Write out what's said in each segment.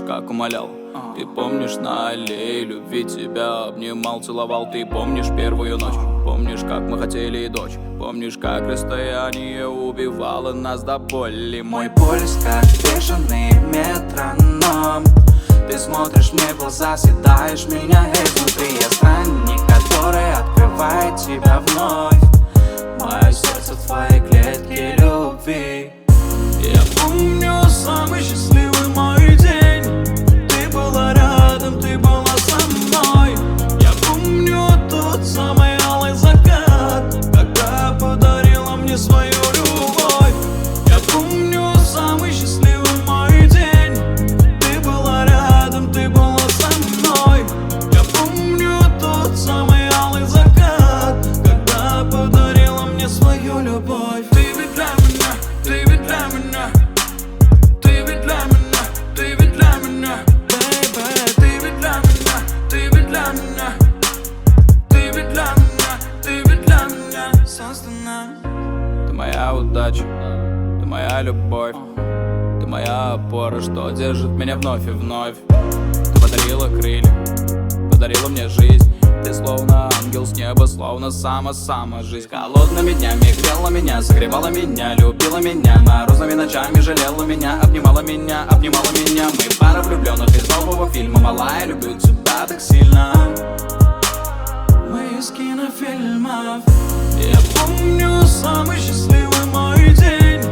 как умолял. Ты помнишь, на аллее любви тебя обнимал, целовал. Ты помнишь первую ночь, помнишь, как мы хотели дочь. Помнишь, как расстояние убивало нас до боли. Мой пульс как бешеный метроном. Ты смотришь мне в глаза, съедаешь меня изнутри. Я странник, который открывает тебя вновь. Мое сердце в твоей клетке любви. Я помню самый счастливый мой день. Ты была рядом, ты была со мной. Я помню тот самый алый закат, когда подарила мне свою любовь. Я помню самый счастливый мой день. Ты была рядом, ты была со мной. Я помню тот самый алый закат, когда подарила мне свою любовь. Ты ведь для меня, ты ведь для меня, ты ведь для меня, ты ведь для меня, baby. Ты ведь для меня, ты ведь для меня, ты ведь для меня, ты ведь для меня создана. Ты моя удача, ты моя любовь, ты моя опора, что держит меня вновь и вновь. Ты подарила крылья, подарила мне жизнь. Ты словно ангел с неба, словно сама жизнь. Холодными днями грела меня, согревала меня, любила меня. Морозными ночами жалела меня, обнимала меня, обнимала меня. Мы пара влюбленных из нового фильма. Малая, люблю тебя так сильно. Мы из кинофильмов. Я помню самый счастливый мой день.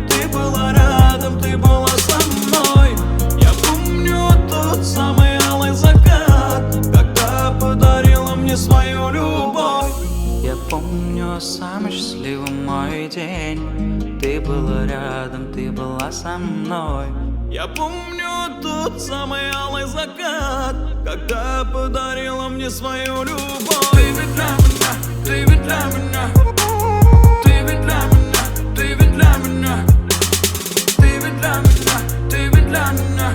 Ты была рядом, ты была со мной. Я помню тот самый алый закат, когда подарила мне мне свою любовь. Я помню самый счастливый мой день. Ты была рядом, ты была со мной. Я помню тот самый алый закат, когда подарила мне свою любовь. Ты ведь для меня, ты ведь для меня, ты ведь для меня, ты ведь для меня, ты ведь для меня, ты ведь для меня,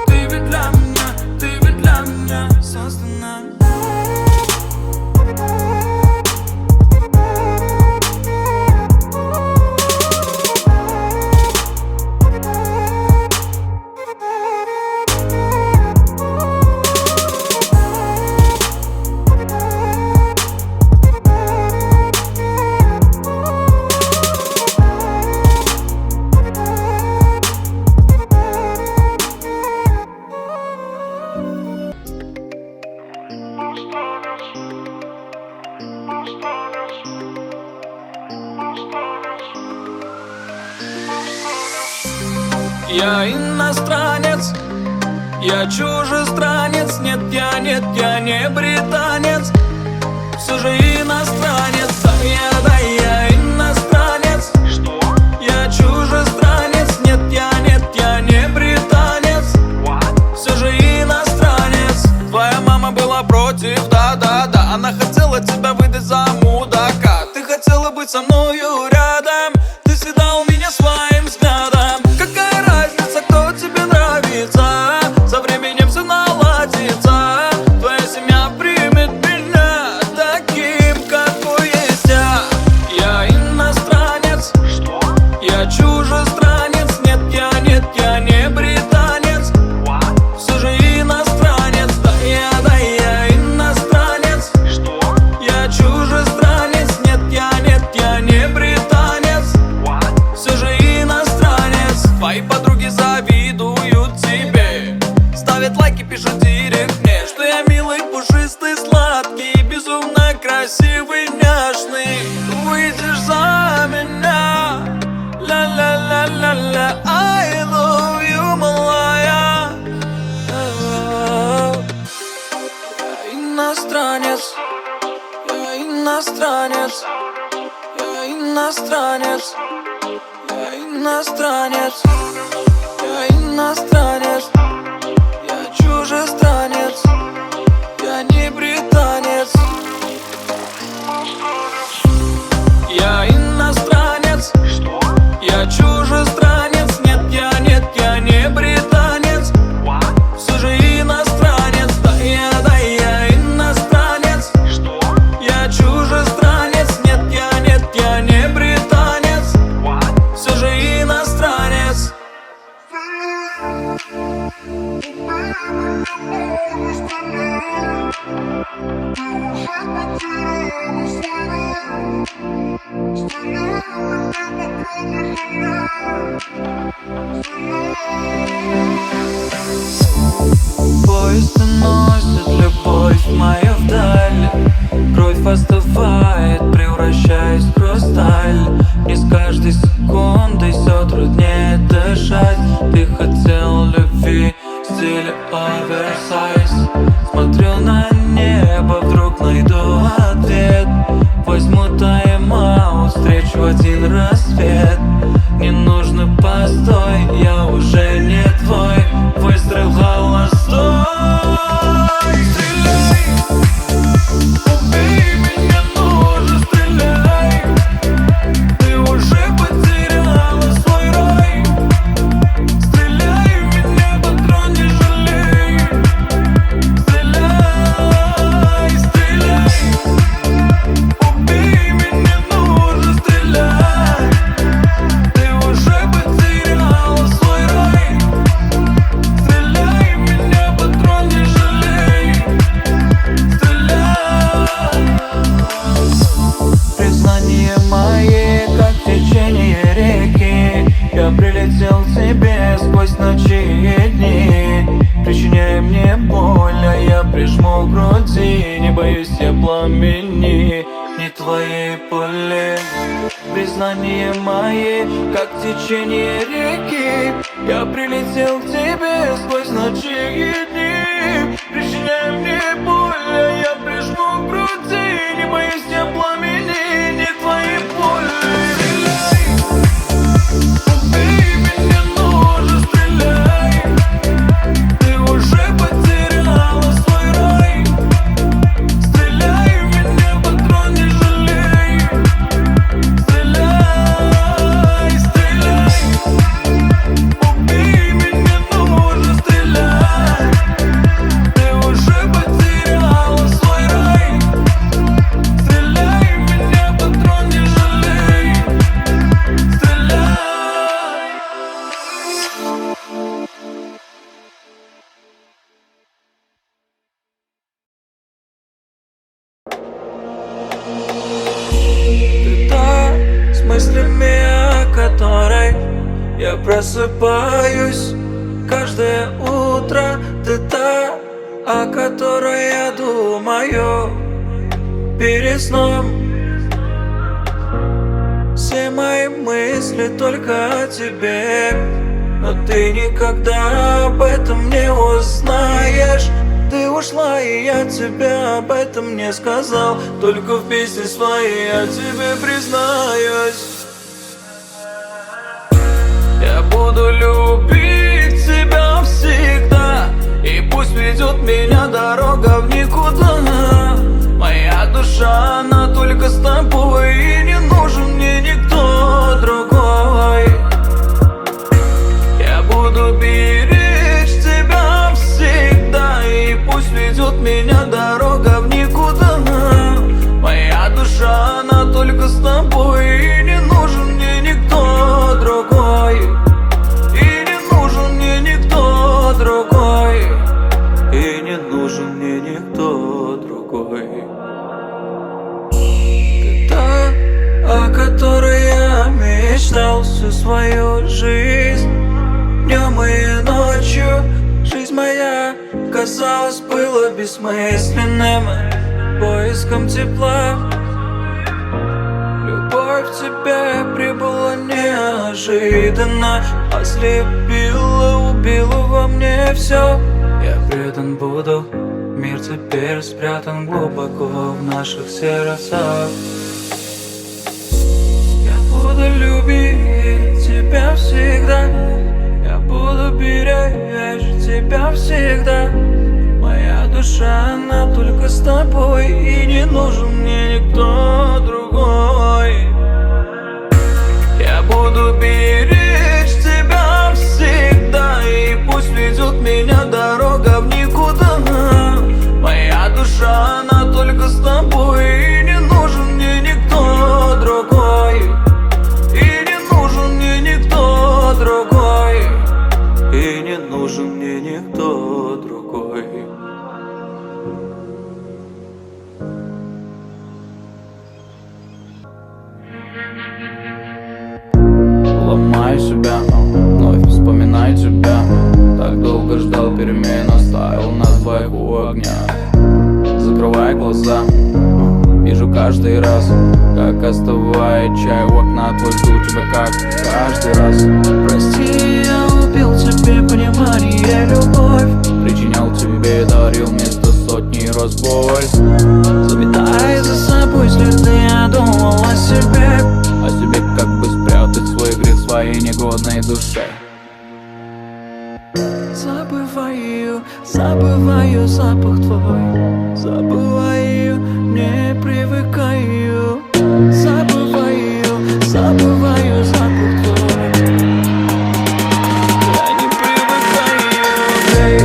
ты ведь для меня, ты ведь для меня создана. Я иностранец, я чужестранец. Нет, я не британец, все же иностранец. Да, я иностранец. Что? Я чужестранец. Нет, я не британец, все же иностранец. Твоя мама была против, да. Она хотела тебя выдать за мудака. Ты хотела быть со мною рядом, ты съедал меня своим взглядом. Какая разница, кто тебе нравится? Со временем все наладится. Твоя семья примет меня таким, какой есть я. Я иностранец. Что? Я чужестранец. Нет, я не британец, все же иностранец. Да, я иностранец. Что? Я чужестранец. Нет, я не британец, все же иностранец. Твои подруги завидуют тебе, ставят лайки, пишут директ мне, что я милый, пушистый, сладкий, безумно красивый, няшный. Выйдешь за меня, ла-ла-ла-ла-ла, I love you, малая. Я иностранец, я иностранец, я иностранец, я иностранец, я иностранец, я чужестранец, я не британец. Я иностранец. Что? Я чужестранец. Нет, я не британец, все же иностранец. Да, я иностранец. Что? Я чужестранец. Нет, я не британец, все же иностранец. Поезд уносит любовь моя вдаль. Кровь остывает, превращаясь в хрусталь. И с каждой секундой все труднее дышать. Ты хотел любви в стиле оверсайз. Смотрю на небо, вдруг найду ответ. Возьму тайм-аут, встречу один рассвет. Не нужно постой, я уже не твой. Выстрел холостой. Стреляй, убей меня, ну же стреляй. Ты уже потеряла свой рай. Стреляй в меня, патрон не жалей. Стреляй, стреляй, убей меня, ну же стреляй. Ты уже потеряла свой рай. Стреляй в меня, патрон не жалей. Стреляй. Признания мои, как течение реки. Я прилетел к тебе сквозь ночи и дни. Причиняя мне боль, а я прижму к груди. Не боюсь я пламени, не твоей пули. Признания мои, как течение реки. Я прилетел к тебе сквозь ночи и дни. Причиняя мне боль, а я прижму мыслями, о которой я просыпаюсь каждое утро. Ты та, о которой я думаю перед сном. Все мои мысли только о тебе, но ты никогда об этом не узнаешь. Ты ушла, и я тебе об этом не сказал. Только в песне своей я тебе признаюсь. Я буду любить тебя всегда, и пусть ведет меня дорога в никуда. Моя душа, она только с тобой, и не нужен мне никто другой. Я буду беречь тебя всегда, и пусть ведет меня дорога в никуда. Моя душа, она только с тобой, и не нужен мне никто другой. И не нужен мне никто другой. И не нужен мне никто другой. Ты та, о которой я мечтал всю свою жизнь. Днем и ночью жизнь моя, казалось, была бессмысленным поиском тепла. Любовь в тебе прибыла неожиданно, ослепила, убила во мне все. Я предан буду, мир теперь спрятан глубоко в наших сердцах. Я буду любить тебя всегда, я буду беречь тебя всегда. Моя душа, она только с тобой, и не нужен мне никто другой. Я буду беречь тебя всегда, и пусть ведет меня дорога в никуда. Моя душа, она только с тобой, и не нужен мне никто другой. И не нужен мне никто другой. И не нужен мне никто другой. Ломаю себя, вновь вспоминаю тебя. Так долго ждал перемен, оставил нас двоих у огня. Закрывай глаза, вижу каждый раз, как остывает чай у окна. Твой жду тебя как каждый раз. Прости, я убил тебе понимание, любовь. Причинял тебе, дарил вместо сотни раз боль. Заметай за собой следы, я думал о себе. О себе, как бы спрятать свой грех в своей негодной душе. Забываю, забываю запах твой. Забываю, не привыкаю. Забываю, забываю запах твой. Я не привыкаю, эй.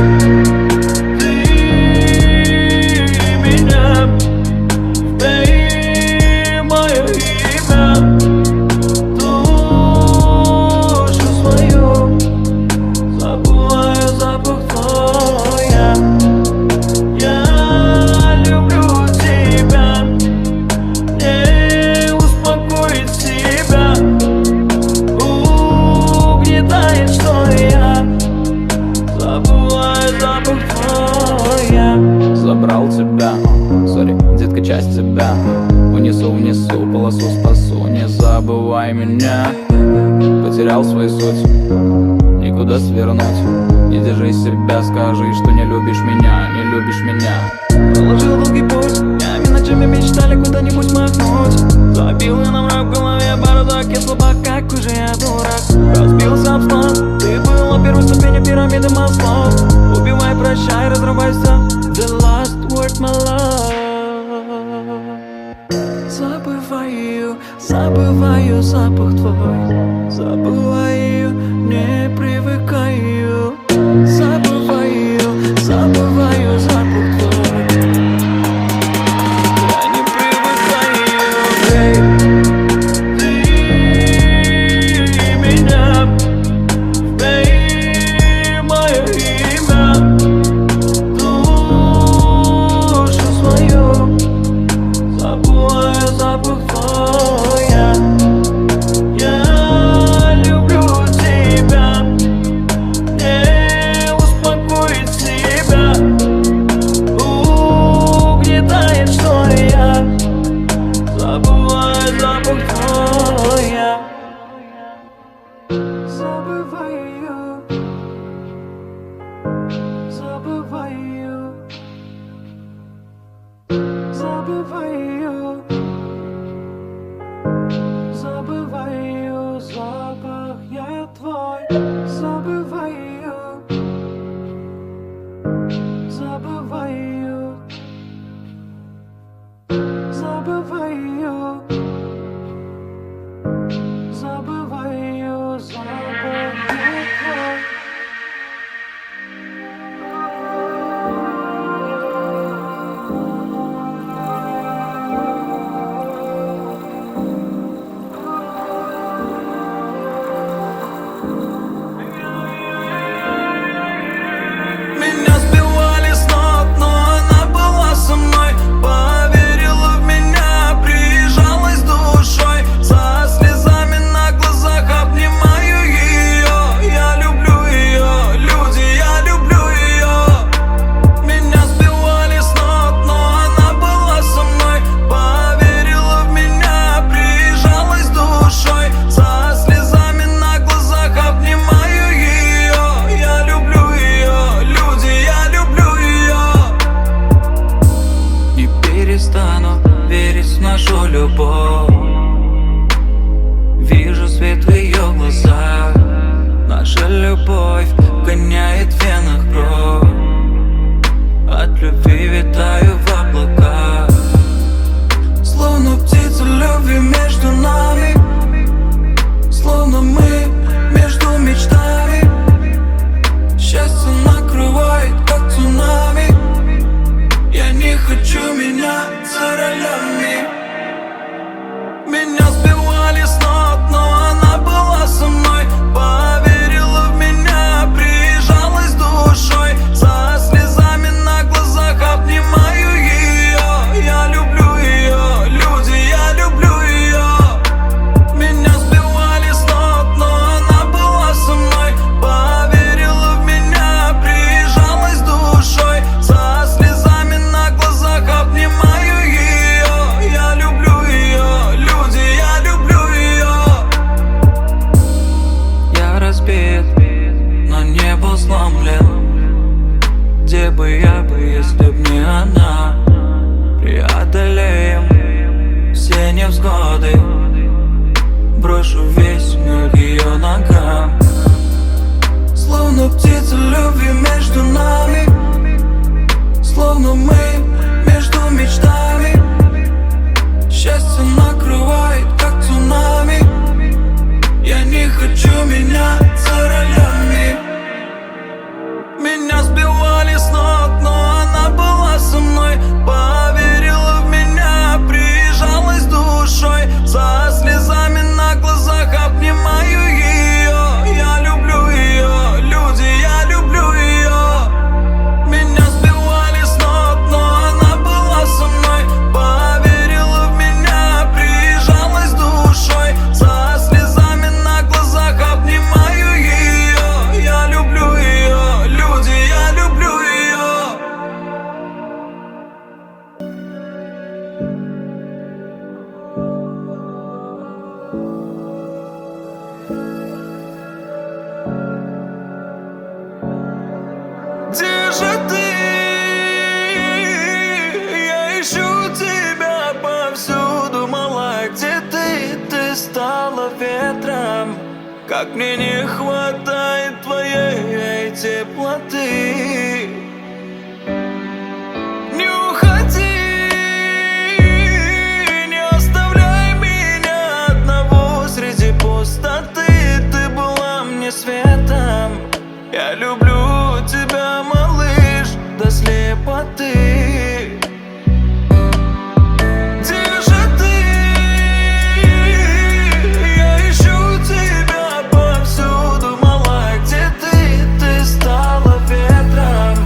Ты меня, эй, мое имя. Душу свою забываю запах твой. Я люблю тебя, не успокоить себя. Угнетает, что я забываю запах твой. Забрал тебя, сори, детка, часть тебя. Унесу, унесу, полосу спасу. Не забывай меня. Потерял свою суть, никуда свернуть. Не держи себя, скажи, что не любишь меня, не любишь меня. Проложил долгий путь, днями, ночами мечтали куда-нибудь махнуть. Забил я на мрак в голове, бардак, я слабак, какой же я дурак. Разбился об стол, ты был на первой ступени пирамиды Маслоу. Убивай, прощай, разрывай все. The last word, my love. Забываю, забываю запах твой. Забываю, не привыкаю. Забываю, забываю запах твой. Я не привыкаю, эй. Ты меня, эй, мое имя. Душу свою забываю запах твой. забываю, забываю запах я твой, забываю, забываю, забываю, забываю запах я твой. Меня сбивали с ног, но она была со мной. Поверила в меня, прижалась душой. Со слезами на глазах обнимаю ее. Я люблю ее, люди, я люблю ее. Меня сбивали с ног, но она была со мной. Поверила в меня, прижалась душой. Со слезами на глазах обнимаю ее. Я люблю ее, люди, я люблю ее. Не перестану верить в нашу любовь. Вижу свет в ее глазах. Наша любовь гоняет в венах кровь. От любви витаю в облаках. Словно птица любви между нами. Словно мы между мечтами. Счастье накрывает, как цунами. Я не хочу меняться ролями. Меня сбивали с ног, но она была со мной. Поверила в меня, прижалась душой. Со слезами на глазах обнимаю ее. Я люблю ее, люди, я люблю ее. Меня сбивали с ног, но она была со мной. Поверила в меня, прижалась душой. Со слезами на глазах обнимаю ее. Я люблю ее, люди, я люблю ее. Я разбит, но не был сломлен. Где бы я был, если б не она? Преодолеем все невзгоды. Брошу весь мир к ее ногам. Словно птица любви между нами. Словно мы между мечтами. Счастье накрывает, как цунами. Я не хочу меняться ролями. Меня сбивали с ног, но она была со мной. Поверила в меня, прижалась душой. Со слезами на глазах обнимаю ее. Я люблю ее, люди, я люблю ее. Меня сбивали с ног, но она была со мной. Поверила в меня, прижалась душой. Со слезами на глазах обнимаю ее. Я люблю ее, люди, я люблю ее. Где же ты? Я ищу тебя повсюду, мала, где ты? Ты стала ветром. Как мне не хватает твоей теплоты. Не уходи, не оставляй меня одного среди пустоты. Ты была мне светом. Я люблю тебя, малыш, до слепоты. Где же ты? Я ищу тебя повсюду, мала, где ты? Ты стала ветром.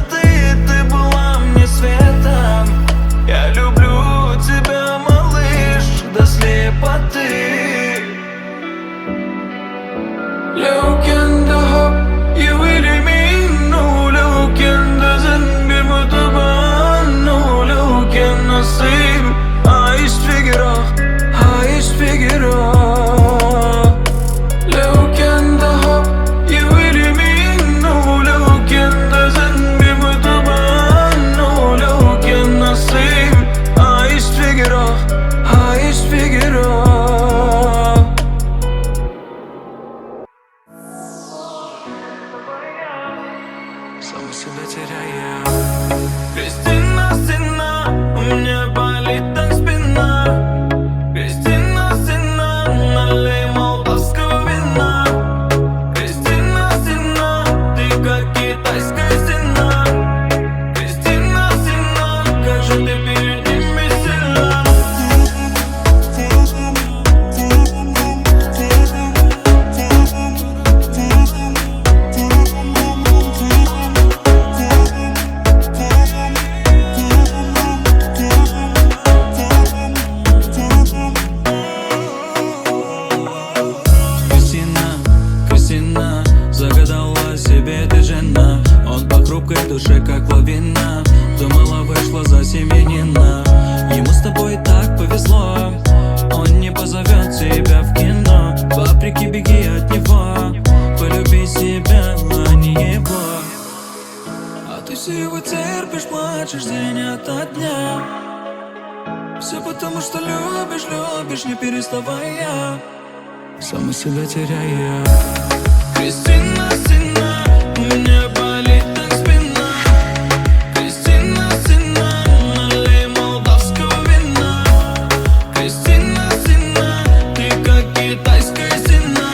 ты была мне светом. Я люблю тебя, малыш, до слепоты. Лёвкин дохоп, и вылимину. Лёвкин дозен bir mutubanu. Лёвкин насып, айс фигера, айс фигера. Лёвкин дохоп, и вылимину. Лёвкин дозен bir mutubanu. Лёвкин насып, айс фигера, айс фигера. Сам себя теряя. Кристина, стена, у меня болит так спина. Кристина, стена, налей молдавского вина. Кристина, стена, ты как китайская стена. Кристина, стена, как же ты перед ними сильна. Кристина, загадала себе ты жена. Он по хрупкой душе, как лавина. Думала, вышла за семьянина. Ему с тобой так повезло. Он не позовет тебя в кино. Вопреки беги от него. Полюби себя, а не его. А ты все его терпишь, плачешь день ото дня. Все потому, что любишь, любишь, не переставая. Сам себя теряя. Кристина, стена, у меня болит так спина. Кристина, стена, налей молдавского вина. Кристина, стена, ты как китайская стена.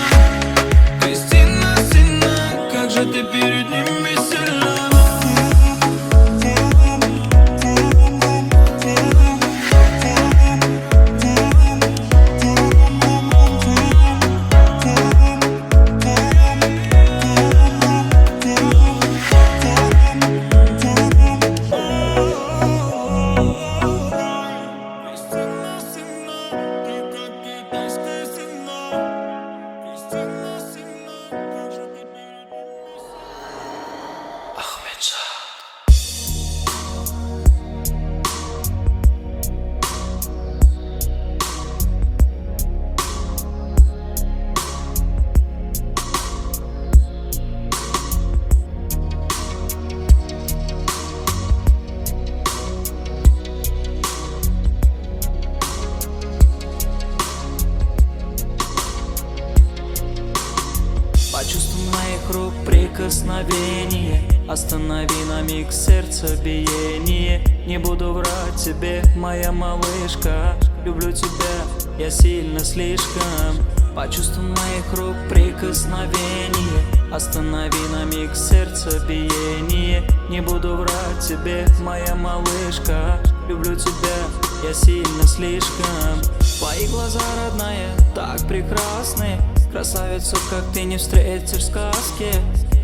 Кристина, стена, как же ты перед ними сильна. Почувствуй моих рук прикосновение. Останови на миг сердцебиение. Не буду врать тебе, моя малышка. Люблю тебя, я сильно слишком. Почувствуй моих рук прикосновение. Останови на миг сердцебиение. Не буду врать тебе, моя малышка. Люблю тебя, я сильно слишком. Твои глаза, родная, так прекрасны. Красавицу, как ты, не встретишь в сказке.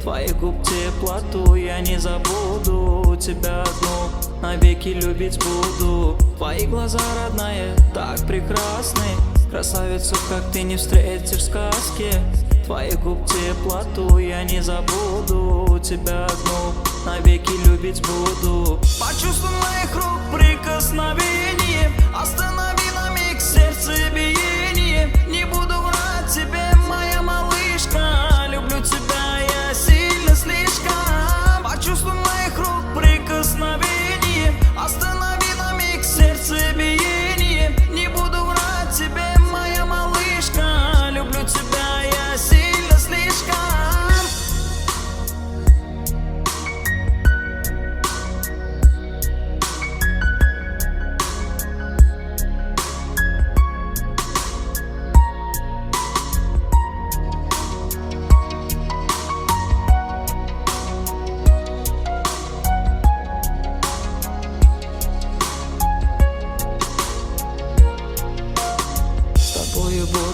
Твоих губ теплоту я не забуду. Тебя одну навеки любить буду. Твои глаза, родная, так прекрасны. Красавицу, как ты, не встретишь в сказке. Твоих губ теплоту я не забуду. Тебя одну навеки любить буду. Почувствуй моих рук прикосновение. Останови на миг сердцебиение. Не буду врать тебе, моя малышка. Люблю тебя, я сильно слишком. Почувствуй моих рук прикосновение. Останови на миг сердцебиение. Не буду врать тебе, моя малышка. Люблю тебя, я сильно слишком.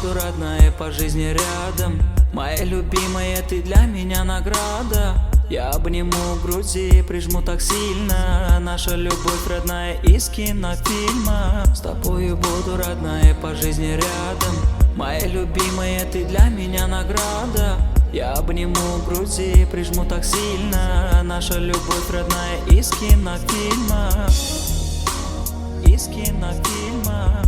Буду, родная, по жизни рядом. Моя любимая, ты для меня награда. Я обниму груди, прижму так сильно. Наша любовь родная из кинофильма. С тобою буду, родная, по жизни рядом. Моя любимая, ты для меня награда. Я обниму груди, прижму так сильно. Наша любовь родная из кинофильма. Из кинофильма.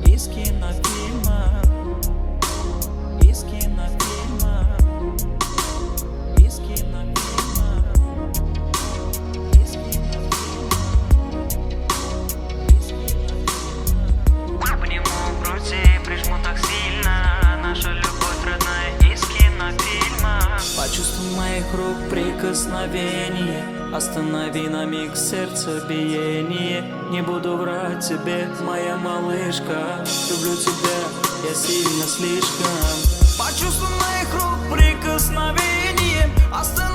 Из кинофильма. Из кинофильма. Из кинофильма. Из кинофильма. Обниму груди, прижму так сильно. Наша любовь родная из кинофильма. Почувствуй моих рук прикосновение. Останови на миг сердцебиение. Не буду врать тебе, моя малышка. Люблю тебя, я сильно слишком. Почувствуй моих рук прикосновение. Останови